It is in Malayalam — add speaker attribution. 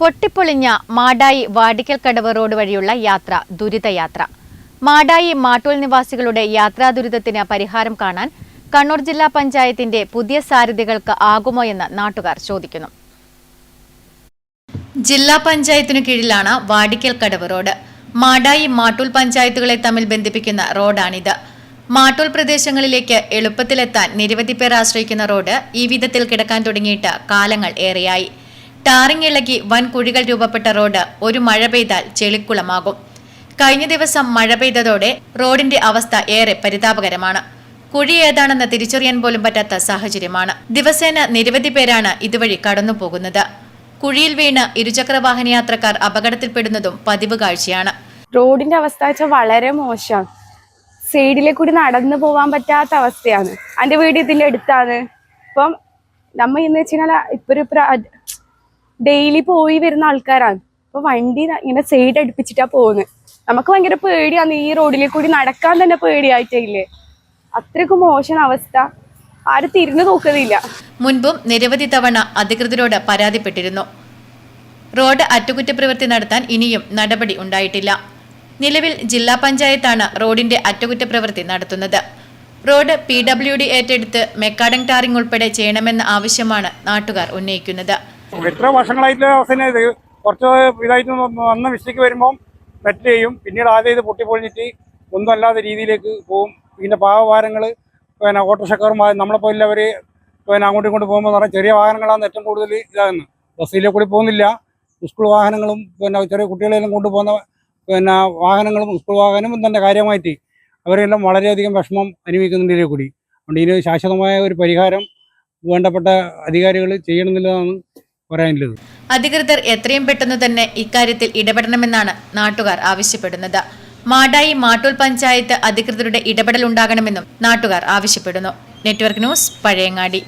Speaker 1: പൊട്ടിപ്പൊളിഞ്ഞ മാടായി വാടിക്കൽക്കടവ് റോഡ് വഴിയുള്ള യാത്ര ദുരിതയാത്ര. മാടായി മാട്ടൂൽ നിവാസികളുടെ യാത്രാ ദുരിതത്തിന് പരിഹാരം കാണാൻ കണ്ണൂർ ജില്ലാ പഞ്ചായത്തിന്റെ പുതിയ സാരഥികൾക്ക് ആകുമോ എന്ന് നാട്ടുകാർ ചോദിക്കുന്നു. ജില്ലാ പഞ്ചായത്തിനു കീഴിലാണ് വാടിക്കൽക്കടവ് റോഡ്. മാടായി മാട്ടൂൽ പഞ്ചായത്തുകളെ തമ്മിൽ ബന്ധിപ്പിക്കുന്ന റോഡാണിത്. മാട്ടൂൽ പ്രദേശങ്ങളിലേക്ക് എളുപ്പത്തിലെത്താൻ നിരവധി പേർ ആശ്രയിക്കുന്ന റോഡ് ഈ വിധത്തിൽ കിടക്കാൻ തുടങ്ങിയിട്ട് കാലങ്ങൾ ഏറെയായി. ടാറിംഗ് ഇളകി വൻ കുഴികൾ രൂപപ്പെട്ട റോഡ് ഒരു മഴ പെയ്താൽ ചെളിക്കുളമാകും. കഴിഞ്ഞ ദിവസം മഴ പെയ്തതോടെ റോഡിന്റെ അവസ്ഥ ഏറെ പരിതാപകരമാണ്. കുഴി ഏതാണെന്ന് തിരിച്ചറിയാൻ പോലും പറ്റാത്ത സാഹചര്യമാണ്. ദിവസേന നിരവധി പേരാണ് ഇതുവഴി കടന്നുപോകുന്നത്. കുഴിയിൽ വീണ് ഇരുചക്ര വാഹന യാത്രക്കാർ അപകടത്തിൽപ്പെടുന്നതും പതിവ് കാഴ്ചയാണ്.
Speaker 2: റോഡിന്റെ അവസ്ഥ വളരെ മോശമാണ്. സൈഡിലെ കൂടി നടന്നു പോവാൻ പറ്റാത്ത അവസ്ഥയാണ്. എൻ്റെ വീട് ഇതിന്റെ അടുത്താണ്. ഇപ്പം നമ്മ എന്ന് വെച്ചാൽ ഇപ്പൊ ഡെയിലി പോയി വരുന്ന ആൾക്കാരാണ്. അപ്പൊ വണ്ടി ഇങ്ങനെ സൈഡ് അടുപ്പിച്ചിട്ടാ പോകുന്നത്. നമുക്ക് ഭയങ്കര പേടിയാണ്. ഈ റോഡിലെ കൂടി നടക്കാൻ തന്നെ പേടിയായിട്ടില്ലേ. അത്രയ്ക്ക് മോശം അവസ്ഥ. ആരും തിരിഞ്ഞു നോക്കുന്നില്ല.
Speaker 1: മുൻപും നിരവധി തവണ അധികൃതരോട് പരാതിപ്പെട്ടിരുന്നു. റോഡ് അറ്റകുറ്റപ്രവൃത്തി നടത്താൻ ഇനിയും നടപടി ഉണ്ടായിട്ടില്ല. നിലവിൽ ജില്ലാ പഞ്ചായത്താണ് റോഡിന്റെ അറ്റകുറ്റപ്രവൃത്തി നടത്തുന്നത്. റോഡ് PWD ഏറ്റെടുത്ത് മെക്കാഡംഗ് ടാറിംഗ് ഉൾപ്പെടെ ചെയ്യണമെന്ന ആവശ്യമാണ് നാട്ടുകാർ ഉന്നയിക്കുന്നത്.
Speaker 3: എത്ര വർഷങ്ങളായിട്ടുള്ള അവസ്ഥ ഇത്. കുറച്ച് ഇതായിട്ട് വന്ന മിസ്റ്റേക്ക് വരുമ്പോൾ മെറ്റ് ചെയ്യും. പിന്നീട് ആദ്യം ഇത് പൊട്ടിപ്പൊളിഞ്ഞിട്ട് ഒന്നും അല്ലാത്ത രീതിയിലേക്ക് പോകും. പിന്നെ പാവഭാരങ്ങൾ ഓട്ടോറിക്ഷക്കാരും നമ്മളെപ്പോലുള്ളവർ അങ്ങോട്ടും ഇങ്ങോട്ട് പോകുമ്പോൾ പറഞ്ഞാൽ ചെറിയ വാഹനങ്ങളാണ് ഏറ്റവും കൂടുതൽ ഇതാകുന്നത്. ബസ്സിലെ കൂടി പോകുന്നില്ല. സ്കൂൾ വാഹനങ്ങളും ചെറിയ കുട്ടികളെല്ലാം കൊണ്ടുപോകുന്ന വാഹനങ്ങളും സ്കൂൾ വാഹനവും തന്നെ കാര്യമായിട്ട് അവരെല്ലാം വളരെയധികം വിഷമം അനുഭവിക്കുന്നതിൻ്റെ കൂടി. അതുകൊണ്ട് ഇതിന് ശാശ്വതമായ ഒരു പരിഹാരം വേണ്ടപ്പെട്ട അധികാരികൾ ചെയ്യണമെന്നുള്ളതാണ് പറയാനുള്ളത്.
Speaker 1: അധികൃതർ എത്രയും പെട്ടെന്ന് തന്നെ ഇക്കാര്യത്തിൽ ഇടപെടണമെന്നാണ് നാട്ടുകാർ ആവശ്യപ്പെടുന്നത്. മാടായി മാട്ടൂൽ പഞ്ചായത്ത് അധികൃതരുടെ ഇടപെടൽ ഉണ്ടാകണമെന്നും നാട്ടുകാർ ആവശ്യപ്പെടുന്നു. Network news, Pazhayangadi.